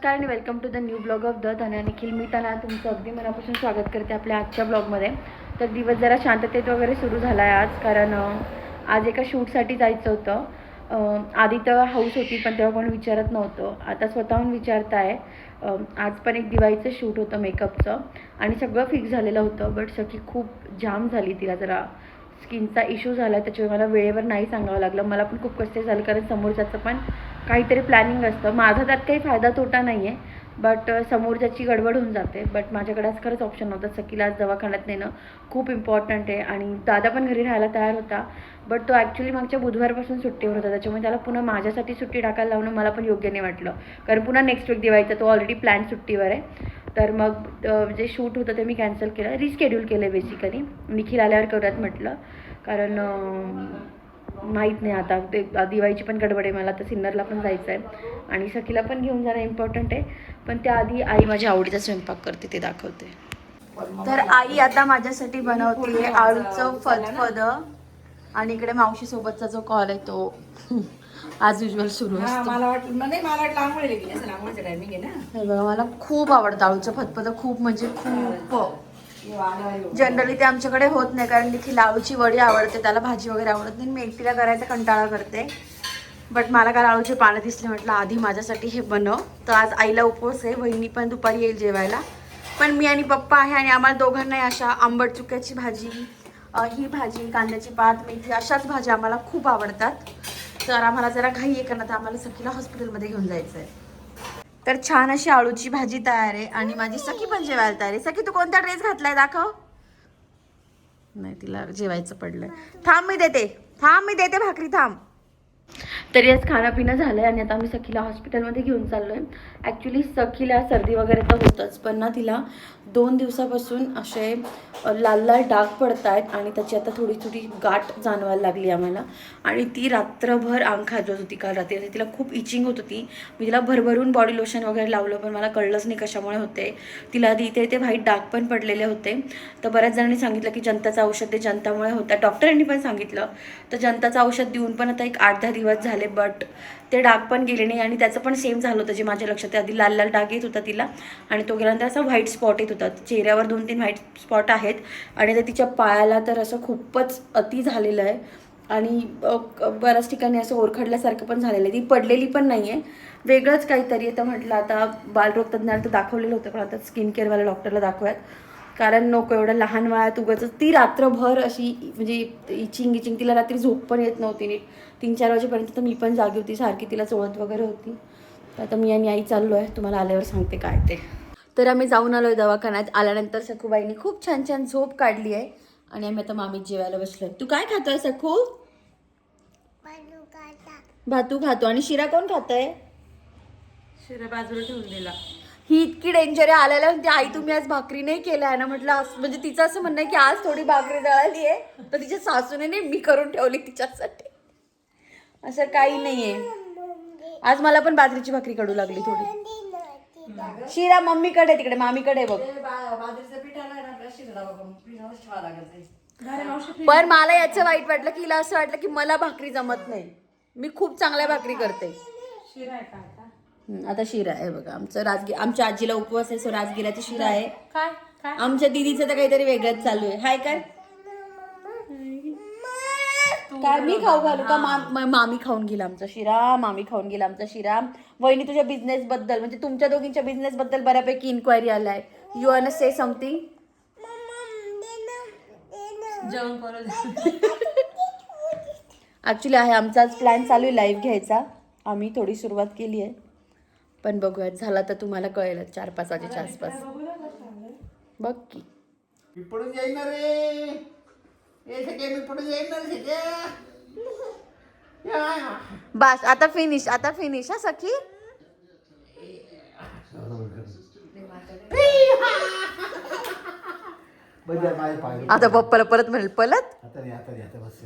नमस्कार आणि welcome to the new blog of the Dhanya Nikhil. मी त्यांना तुमचं अगदी मनापासून स्वागत करते आपल्या आजच्या ब्लॉगमध्ये. तर दिवस जरा शांततेत वगैरे सुरू झाला आहे आज, कारण आज एका शूटसाठी जायचं होतं. आधी तर हाऊस होती पण तेव्हा कोण विचारत नव्हतं, आता स्वतःहून विचारत आहे. आज पण एक दिवाळीचं शूट होतं मेकअपचं आणि सगळं फिक्स झालेलं होतं. बट सखी खूप जाम झाली, तिला जरा स्किनचा इश्यू झाला, त्याच्यामुळे मला वेळेवर नाही सांगावं लागलं. मला पण खूप कष्ट झालं, कारण समोरच्याचं पण काहीतरी प्लॅनिंग असतं. माझा त्यात काही फायदा तोटा नाही आहे, बट समोरच्याची गडबड होऊन जाते. बट माझ्याकडे आज खरंच ऑप्शन नव्हतं. सखीला आज दवाखान्यात नेणं खूप इम्पॉर्टंट आहे आणि दादा पण घरी राहायला तयार होता, बट तो ॲक्च्युली मागच्या बुधवारपासून सुट्टीवर होता, त्याच्यामुळे त्याला पुन्हा माझ्यासाठी सुट्टी टाकायला लावणं मला पण योग्य नाही वाटलं, कारण पुन्हा नेक्स्ट वीक दिवाळीचा तो ऑलरेडी प्लॅन सुट्टीवर आहे. तर मग जे शूट होतं ते मी कॅन्सल केलं, रिस्केड्यूल केलं आहे बेसिकली. निखिल आल्यावर करूयात म्हटलं, कारण माहीत नाही आता ते दिवाळीची पण गडबड आहे, मला तर सिन्नरला पण जायचं आहे आणि सखीला पण घेऊन जाणं इम्पॉर्टंट आहे. पण त्याआधी आई माझ्या आवडीचा स्वयंपाक करते, ते दाखवते. तर आई आता माझ्यासाठी बनवते आळूचं फदफदं आणि इकडे मावशी सोबतचा जो कॉल आहे तो आज युजल सुरू असतो. मला वाटलं आंघोळीला गेली असेल, आंघोळीचं टायमिंग आहे ना. हे बघा, मला खूप आवडतं आळूचं फदफदं, खूप म्हणजे खूप. जनरली ते आमच्याकडे होत नाही, कारण देखील आळूची वडी आवडते, त्याला भाजी वगैरे आवडत नाही. मी एकटीला करायचा कंटाळा करते, बट मला काल आळूचे पानं दिसले, म्हटलं आधी माझ्यासाठी हे बनव. तर आज आईला उपवास आहे, वहिनी पण दुपारी येईल जेवायला, पण मी आणि पप्पा आहे आणि आम्हाला दोघांनाही अशा आंबट चुक्याची भाजी, ही भाजी, कांद्याची पात, मेथी, अशाच भाज्या आम्हाला खूप आवडतात. तर आम्हाला जरा घाई आहे, कारण आता आम्हाला सखीला हॉस्पिटलमध्ये घेऊन जायचं आहे. तर छान अशी आळूची भाजी तयार आहे आणि माझी सखी पण जेवायला तयार आहे. सखी, तू कोणता ड्रेस घातलाय दाखव. नाही, तिला जेवायचं पडलंय. थांब मी देते भाकरी, थांब. तरी आज खाणं पिणं झालं आहे आणि आता आम्ही सखीला हॉस्पिटलमध्ये घेऊन चाललो आहे. ॲक्च्युली सखीला सर्दी वगैरे तर होतंच, पण ना तिला 2 दिवसापासून असे लाल लाल डाग पडत आहेत आणि त्याची आता थोडी थोडी गाठ जाणवायला लागली आम्हाला. आणि ती रात्रभर अंग खाजवत होती काल रात्री, तिला खूप इचिंग होत होती. मी तिला भरभरून बॉडी लोशन वगैरे लावलं, पण मला कळलंच नाही कशामुळे होते. तिला आधी इथे इथे व्हाईट डाग पण पडलेले होते. तर बऱ्याच जणांनी सांगितलं की जंताचं औषध आहे, जंतामुळे होतं. डॉक्टरांनी पण सांगितलं, तर जंताचं औषध देऊन पण आता एक 8-10 दिवस झाले, बट ते डाग पण गेले नाही. आणि त्याचं पण सेम झालं होतं जे माझ्या लक्षात आहे. आधी लाल लाल डाग येत होता तिला आणि तो गेल्यानंतर असा व्हाईट स्पॉट येत होता. चेहऱ्यावर 2-3 व्हाईट स्पॉट आहेत आणि ते तिच्या पायाला तर असं खूपच अति झालेलं आहे आणि बऱ्याच ठिकाणी असं ओरखडल्यासारखं पण झालेलं आहे. ती पडलेली पण नाही आहे, वेगळंच काहीतरी आहे. तर म्हटलं आता बालरोग तज्ज्ञाला तर दाखवलेलं होतं, पण आता स्किन केअरवाल्या डॉक्टरला दाखवूयात, कारण नको एवढं लहान वयात उगाच. ती रात्रभर अशी म्हणजे इचिंग तिला रात्री झोप पण येत नव्हती नीट. 3-4 वाजेपर्यंत तर मी पण जागी होती, सारखी तिला चोळत वगैरे होती. तर आता मी आणि आई चाललो आहे, तुम्हाला आल्यावर सांगते काय ते. तर आम्ही जाऊन आलो आहे दवाखान्यात. आल्यानंतर सखूबाईंनी खूप छान छान झोप काढली आहे आणि आम्ही आता मामीत जेवायला बसलो आहे. तू काय खातोय सखू? भातू खातो. आणि शिरा कोण खातोय? शिरा बाजूला ठेवून दिला. ही इतकी डेंजर आहे. आल्याला म्हणते आई तुम्ही आज भाकरी नाही केल्या आहे ना. म्हटलं म्हणजे तिचं असं म्हणणं आहे की आज थोडी भाकरी दळाली आहे, तर तिच्या सासूने नाही मी करून ठेवली तिच्यासाठी. असं काही नाहीये. आज मला पण बाजरीची भाकरी कडू लागली थोडी. शिरा मम्मीकडे, तिकडे मामीकडे बघ. पण मला याचं वाईट वाटलं की हिला असं वाटलं की मला भाकरी जमत नाही. मी खूप चांगल्या भाकरी करते. आता शिरा आहे बघा. आमच्या आजीला उपवास आहे, सो राजगिराची शिरा आहे. आमच्या दीदीचं तर काहीतरी वेगळंच चालू आहे. हाय काय काय मी खाऊ घालू का? मामी खाऊन गेला आमचा शिरा, मामी खाऊन गेला आमचा शिरा. वहिनी तुझ्या बिझनेस बद्दल, म्हणजे तुमच्या दोघींच्या बिझनेस बद्दल बऱ्यापैकी इन्क्वायरी आलाय. You want to say something? Actually आहे आमचाच प्लॅन चालू आहे लाईव्ह घ्यायचा. आम्ही थोडी सुरुवात केली आहे, पण बघूयात, झाला तर तुम्हाला कळेल 4-5 वाजेच्या आसपास. बघ की मी पडून जाईन ना रे, मी पडून जाईन ना. बस आता फिनिश हा सखी. आता पप्पाला परत म्हणेल पलत. आता बस.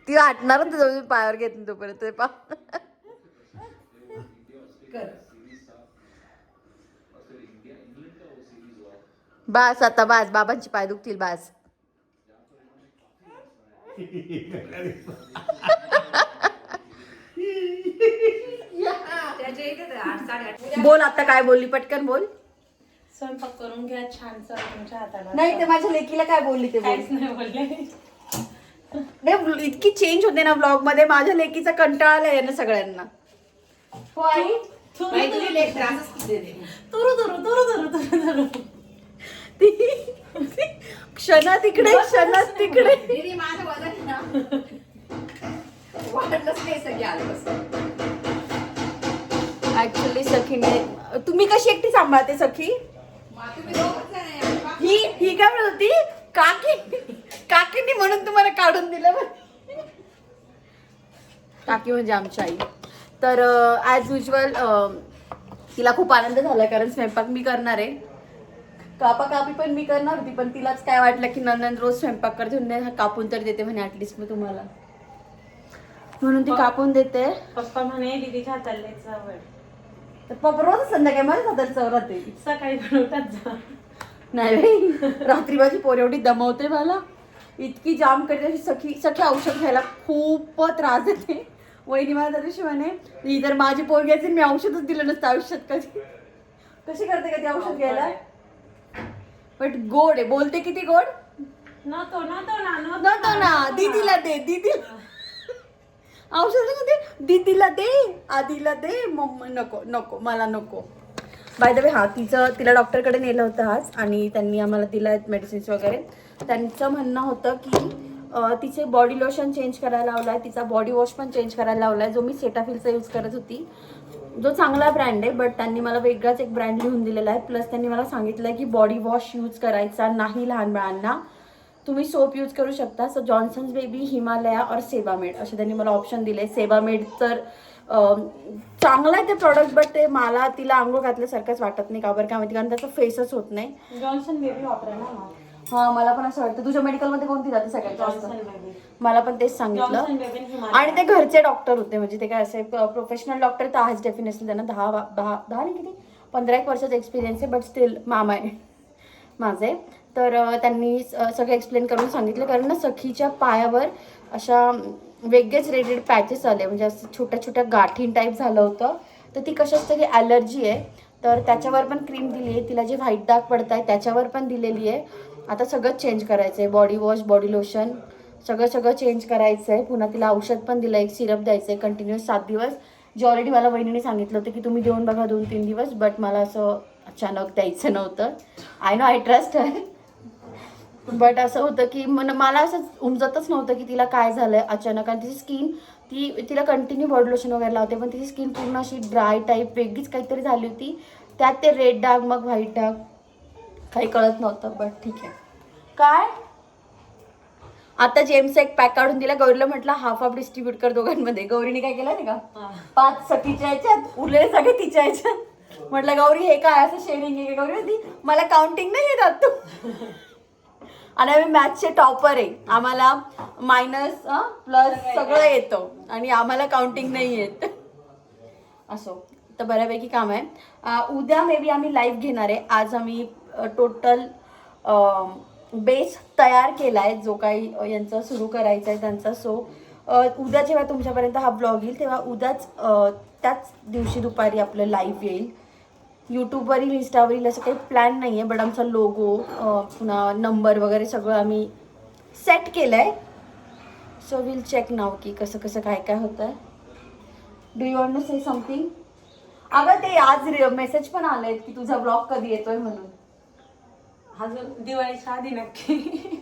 ती हटणार तुझं पायावर घेत नाही तोपर्यंत पा. बास आता बास, बाबांची पाय दुखतील बास. त्याच्या इथे 8:30 बोल आता काय बोलली, पटकन बोल. स्वयंपाक करून घ्या छान सर तुमच्या हाताला. नाही ते माझ्या लेकीला काय बोलली ते बोल. काहीच नाही बोलले. नाही इतकी चेंज होते ना ब्लॉग मध्ये, माझ्या लेकीचा कंटाळा आलाय ना सगळ्यांना. हो आई तुरु तुरु. ती क्षणा तिकडे क्षणा तिकडे. दीदी माझं वजन ना वाढलंच नाही सगळी आल्यापासून. ऍक्च्युली सखीने, तुम्ही कशी एकटी सांभाळते सखी? तुम्ही दोघंच जण आहे. ही काय म्हणत होती, काकींनी म्हणून तुम्हाला काढून दिलं बरं. काकी म्हणजे आमची आई. तर ॲज युजल तिला खूप आनंद झाला कारण स्वयंपाक मी करणार आहे. कापी पण मी करणार होती, पण तिलाच काय वाटलं की नंतर रोज स्वयंपाक करते, नाही कापून तर देते म्हणे ऍटलिस्ट मी तुम्हाला, म्हणून ती कापून देते. पप्पा म्हणे दीदीच्या हाताला चव आहे. तर पप्पा रोज संध्याकाळी माझ्या हाताला चव राहते. सकाळी बनवतात जा. नाही बाई, रात्री माझी पोर एवढी दमवते मला, इतकी जाम करते. सखी औषध घ्यायला खूप त्रास देते. वहिनी मला त्या दिवशी म्हणे ही जर माझी पोर घ्यायची मी औषधच दिलं नसतं आयुष्यात. कशी करते का ती औषध घ्यायला, बट गोड आहे, बोलते किती गोड. नव्हतो ना दीदीला दे, दीदीला औषध मध्ये दीदीला दे, आधीला दे, मम्मा नको नको मला नको. बाय द वे हा तिला डॉक्टरकडे नेलं होतं आज आणि त्यांनी आम्हाला दिलं आहेत मेडिसिन्स वगैरे. त्यांचं म्हणणं होतं की तिचे बॉडी लोशन चेंज करायला लावला आहे, तिचा बॉडी वॉश पण चेंज करायला लावला आहे, जो मी सेटाफिलचा यूज करत होती, जो चांगला ब्रँड आहे. बट त्यांनी मला वेगळाच एक ब्रँड लिहून दिलेला आहे. प्लस त्यांनी मला सांगितलं आहे की बॉडी वॉश यूज करायचा नाही लहान बाळांना, तुम्ही सोप यूज करू शकता. सो जॉन्सन्स बेबी, हिमालया और सेबामेड असे त्यांनी मला ऑप्शन दिले. सेबामेड तर चांगलं आहे ते प्रॉडक्ट, बट ते मला तिला आंघोळ घातल्यासारखंच वाटत नाही. का बरं काय माहिती, कारण त्याचा फेसच होत नाही. जॉन्सन बेबी वापरा ना. हा मला पण असं वाटतं. तुझ्या मेडिकलमध्ये कोणती जाते सगळ्यात जास्त? मला पण तेच सांगितलं. आणि ते घरचे डॉक्टर होते, म्हणजे ते काय असे प्रोफेशनल डॉक्टर तर आहेच डेफिनेटली. त्यांना 10 नाही किती 15 वर्षाचा एक्सपिरियन्स आहे, बट स्टील मामा आहे माझे. तर त्यांनी सगळं एक्सप्लेन करून सांगितलं. कारण ना सखीच्या पायावर अशा वेगळेच रेडेड पॅचेस आले, म्हणजे असं छोट्या छोट्या गाठीं टाईप झालं होतं. तर ती कशाच तरी ॲलर्जी आहे, तर त्याच्यावर पण क्रीम दिली आहे. तिला जे व्हाईट डाग पडत आहे त्याच्यावर पण दिलेली आहे. आता सगळं चेंज करायचं आहे, बॉडी वॉश, बॉडी लोशन सगळं चेंज करायचं आहे. पुन्हा तिला औषध पण दिलं, एक सिरप द्यायचं आहे कंटिन्युअस 7 दिवस, जे ऑलरेडी मला वहिनीने सांगितलं होतं की तुम्ही देऊन बघा 2-3 दिवस. बट मला असं अचानक द्यायचं नव्हतं. आय नो आय ट्रस्ट आहे, बट असं होतं की मला असं उमजतच नव्हतं की तिला काय झालं आहे अचानक. आणि तिची स्किन तिला कंटिन्यू बॉडी लोशन वगैरे लावते, पण तिची स्किन पूर्ण अशी ड्राय टाईप वेगळीच काहीतरी झाली होती. त्यात ते रेड डाग, मग व्हाईट डाग, काही कळत नव्हतं. बट ठीक आहे. काय आता जेम्सचा एक पॅक काढून दिला, गौरीला म्हटलं हाफ डिस्ट्रीब्यूट कर दोघांमध्ये. गौरीने काय केलं नाही का, 5 सखीच्या याच्यात उरलेले सगळे तिच्या याच्यात. म्हटलं गौरी हे काय असं शेअरिंग आहे का? गौरी होती मला काउंटिंग नाही येत तू. आणि आम्ही मॅथ्सचे टॉपर आहे, आम्हाला मायनस प्लस सगळं येतं आणि आम्हाला काउंटिंग नाही येत. असो, तर बऱ्यापैकी काम आहे. उद्या मे बी आम्ही लाईव्ह घेणार आहे. आज आम्ही टोटल बेस तयार केला आहे, जो काही यांचं सुरू करायचं आहे त्यांचा. सो उद्या जेव्हा तुमच्यापर्यंत हा ब्लॉग येईल तेव्हा उद्याच त्याच दिवशी दुपारी आपलं लाईव्ह येईल. यूट्यूबवरील, इंस्टावरील असं काही प्लॅन नाही आहे, बट आमचा लोगो पुन्हा नंबर वगैरे सगळं आम्ही सेट केलं आहे. सो विल चेक नाव की कसं काय होतं आहे. Do you want to say something? अगं ते आज मेसेज पण आले आहेत की तुझा ब्लॉग कधी येतोय म्हणून. अजून दिवाळीच्या आधी नक्की.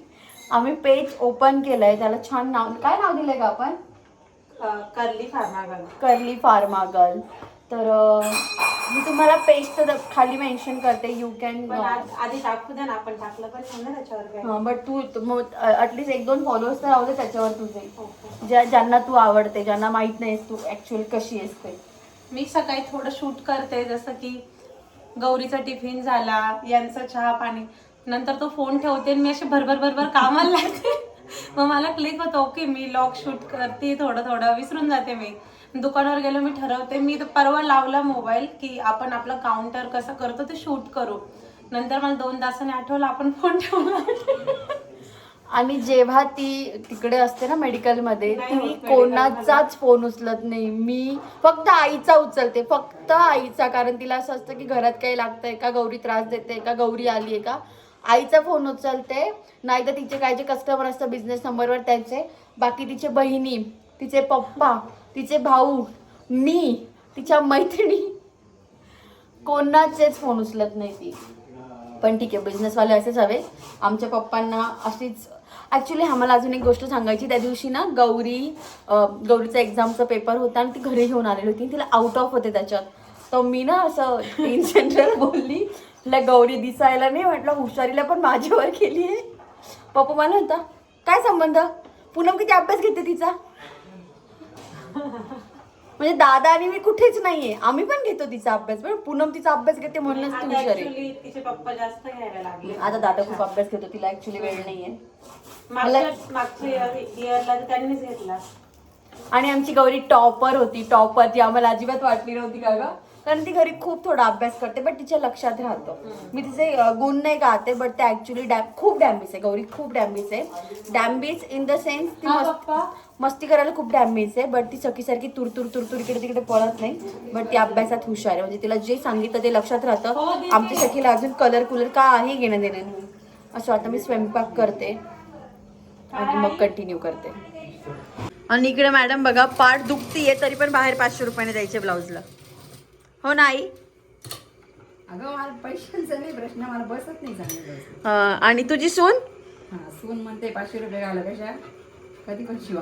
आम्ही पेज ओपन केलंय, त्याला छान नाव, काय नाव दिलंय का आपण? कर्ली फार्मागर्ल. कर्ली फार्मागर्ल. तर मी तुम्हाला पेजचं खाली मेन्शन करते, यू कॅन. आधी टाकू द्या ना, आपण टाकलं पण नाही ना त्याच्यावर काय. हां, बट तू ॲटलिस्ट 1-2 फॉलोअर्स तर राहू दे त्याच्यावर तुझे, ज्यांना तू आवडते, ज्यांना माहीत नाहीस तू ॲक्च्युअली कशी आहेस ते. मी सकाळी थोडं शूट करते, जसं की गौरीचा टिफिन झाला, यांचं चहा पाणी, नंतर तो फोन ठेवते मी अशी भरभर कामाला लागते. मग मला क्लिक होतं ओके मी लॉग शूट करते, थोडं विसरून जाते. मी दुकानावर गेलो, मी ठरवते, मी परवा लावला मोबाईल की आपण आपलं काउंटर कसं करतो ते शूट करू. नंतर मला 2 तासाने आठवलं आपण फोन ठेवला. आणि जेव्हा ती तिकडे असते ना मेडिकलमध्ये, ती कोणाचाच फोन उचलत नाही. मी फक्त आईचा उचलते, फक्त आईचा. कारण तिला असं असतं की घरात काही लागतंय का, गौरी त्रास देते का, गौरी आली आहे का. आईचा फोन उचलते, नाही तर तिचे काय जे कस्टमर असतं बिझनेस नंबरवर त्यांचे. बाकी तिचे बहिणी, तिचे पप्पा, तिचे भाऊ, मी, तिच्या मैत्रिणी, कोणाचेच फोन उचलत नाही ती. पण ठीक आहे, बिझनेसवाले असेच हवे. आमच्या पप्पांना अशीच. ॲक्च्युली आम्हाला अजून एक गोष्ट सांगायची. त्या दिवशी ना गौरीचा एक्झामचा पेपर होता आणि ती घरी घेऊन आलेली होती. तिला आउट ऑफ होते त्याच्यात. तर मी ना असं इन जनरल बोलली, गौरी दिसायला नाही, म्हटलं हुशारीला पण माझ्यावर केली आहे. पप्पा मला होता काय संबंध, पूनम किती अभ्यास घेते तिचा. म्हणजे दादा आणि मी कुठेच नाहीये, आम्ही पण घेतो तिचा अभ्यास, पण पूनम तिचा अभ्यास घेते म्हणूनच ती हुशार आहे. तिचे पप्पा जास्त घ्यायला लागले. आता दादा खूप अभ्यास घेतो, तिला ऍक्च्युली वेळ नाहीये. मागच्या इयरला त्यांनीच घेतला. आणि आमची गौरी टॉपर होती, टॉपर, ती आम्हाला अजिबात वाटली नव्हती का ग, कारण ती घरी खूप थोडा अभ्यास करते, बट तिच्या लक्षात राहतो. मी तिचे गुण नाही गाते, बट ते ऍक्च्युली खूप डॅम्बिस आहे. गौरी खूप डॅम्बिस आहे. डॅम्बिस इन द सेन्स ती मस्ती करायला खूप डॅम्बिस आहे, बट ती सखीसारखी तुरतुर तुरतुर इकडे तिकडे पळत नाही. बट ती अभ्यासात हुशार आहे. म्हणजे तिला जे सांगितलं ते लक्षात राहतं. आमच्या सखीला अजून कलर काही घेणं देणं नाही. असं आता मी स्वयंपाक करते आणि मग कंटिन्यू करते. आणि इकडे मॅडम बघा, पाठ दुखतीये तरी पण बाहेर 500 रुपयाने द्यायचे ब्लाऊजला. हो नाही अगं मला पैशांचा नाही प्रश्न, मला बसत नाही चांगलं. आणि तुझी सून सून म्हणते 500 रुपये घाला कशा, कधी पण शिवा.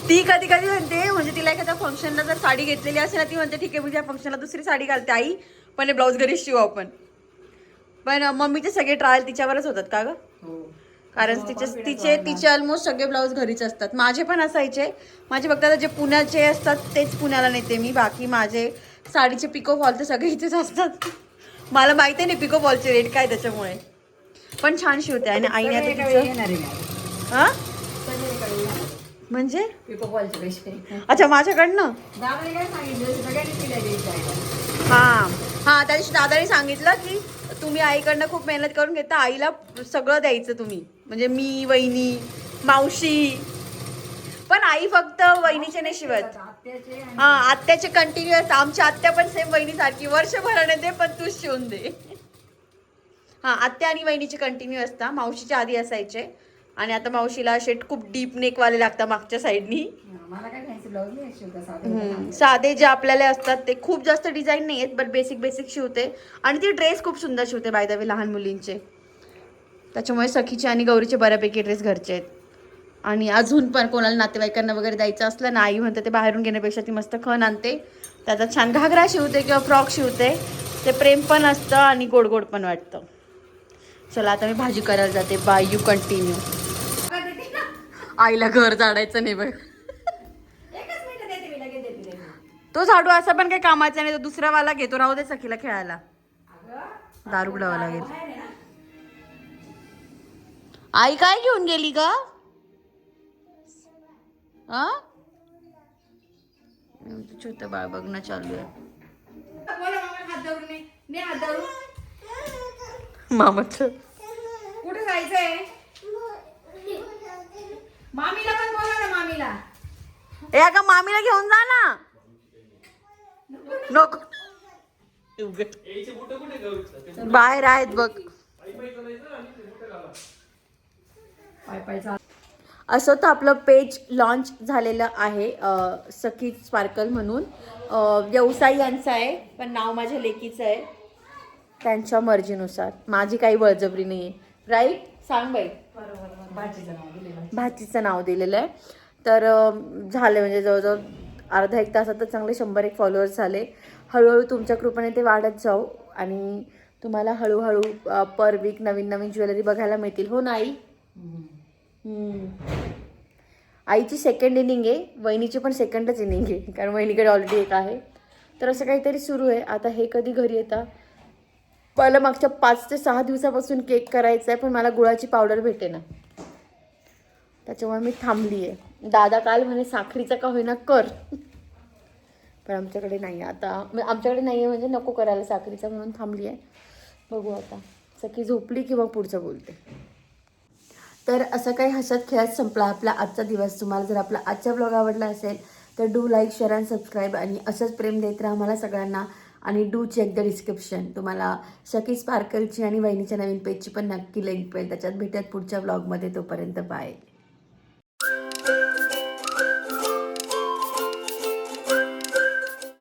ती कधी कधी म्हणते, म्हणजे तिला एखाद्या फंक्शनला जर साडी घेतलेली असेल ना, ती म्हणते ठीक आहे मी त्या फंक्शनला दुसरी साडी घालते आई, पण ब्लाऊज घरी शिव आपण. पण मम्मीचे सगळे ट्रायल तिच्यावरच होतात का ग, कारण तिचे ऑलमोस्ट सगळे ब्लाऊज घरीच असतात. माझे पण असायचे. माझे फक्त आता जे पुण्याचे असतात तेच पुण्याला नेते मी. बाकी माझे साडीचे पिको फॉल तर सगळे इथेच असतात. मला माहिती नाही पिको फॉलचे रेट काय, त्याच्यामुळे. पण छान शिवते. आणि आईने आता तिचं हा म्हणजे पिकोफॉलचे पैसे अच्छा माझ्याकडनं दादाने काय सांगितलं, सगळ्यांनी तिला द्यायचं. हा त्या दिवशी दादाने सांगितलं की तुम्ही आईकडनं खूप मेहनत करून घेता, आईला सगळं द्यायचं तुम्ही. म्हणजे मी, वहिनी, मावशी. पण आई फक्त वहिनीचे नाही शिवत. आत्याचे कंटिन्युअस. आमची आत्या पण सेम वहिनीसारखी, वर्षभराने दे पण तूच शिवून दे. आत्या आणि वहिनीचे कंटिन्यू असतात. मावशीच्या आधी असायचे, आणि आता मावशीला शेट खूप डीप नेक वाले लागतात मागच्या साईडनी. मला काय घ्यायचं, ब्लाऊज नाही शिवता, साधे जे आपल्याला असतात ते. खूप जास्त डिझाईन नाही आहेत, बट बेसिक शिवते. आणि ती ड्रेस खूप सुंदर शिवते बाय द वे, लहान मुलींचे. त्याच्यामुळे सखीचे आणि गौरीचे बऱ्यापैकी ड्रेस घरचे आहेत. आणि अजून पण कोणाला नातेवाईकांना वगैरे द्यायचं असलं ना, आई म्हणते ते बाहेरून घेण्यापेक्षा ती मस्त खण आणते, त्याचा छान घागरा शिवते किंवा फ्रॉक शिवते. ते प्रेम पण असतं आणि गोड गोड पण वाटतं. चला आता मी भाजी करायला जाते. Bye, you continue. आईला घर झाडायचं नाही बघ. तो झाडू असा पण काही कामाचा नाही, तो दुसरा वाला घेतो. राहू दे सखीला खेळायला. दारू उघडावं लागेल. आई काय घेऊन गेली का? छोट बाळ बघणं चालू आहे. मामाच कुठे जायचंय? मामीला पण बोला ना, मामीला. ए का मामीला घेऊन जा ना. नको, बाहेर आहेत बघ. असं तर आपलं पेज लॉन्च झालेलं आहे, सखी स्पार्कल म्हणून. व्यवसाय यांचा आहे, पण नाव माझ्या लेकीचं आहे. त्यांच्या मर्जीनुसार, माझी काही बळजबरी नाही आहे. राईट, सांग बाई. भाचीचं नाव दिलेलं आहे. तर झाले म्हणजे जवळजवळ अर्धा एक तासात चांगले 100 फॉलोअर्स झाले. हळूहळू तुमच्या कृपेने ते वाढत जाऊ, आणि तुम्हाला हळूहळू पर वीक नवीन ज्वेलरी बघायला मिळतील. हो ना आई? आईची सेकंड इनिंग आहे, वहिनीची पण सेकंडच इनिंग आहे, कारण वहिनीकडे ऑलरेडी एक आहे. तर असं काहीतरी सुरू आहे. आता हे कधी घरी येतात? पहिलं मागच्या 5 ते 6 दिवसापासून केक करायचा आहे, पण मला गुळाची पावडर भेटे ना, त्याच्यामुळे मी थांबली आहे. दादा काल म्हणे साखरीचा का होईना कर, पण आमच्याकडे नाही. आता आमच्याकडे नाही आहे म्हणजे नको करायला साखरीचा, म्हणून थांबली आहे. बघू आता. सखी झोपली की मग पुढचं बोलते. तर असं काही हसत खेळत संपला आपला आजचा दिवस. तुम्हाला जर आपला आजचा ब्लॉग आवडला असेल तर do like, share and subscribe आणि असंच प्रेम देत राहा मला सगळ्यांना. आणि डू चेक द डिस्क्रिप्शन. तुम्हाला सखी स्पार्कलची आणि वहिनीच्या नवीन पेजची पण नक्की लिंक मिळेल. त्याच्यात भेटत पुढच्या ब्लॉगमध्ये. तोपर्यंत बाय.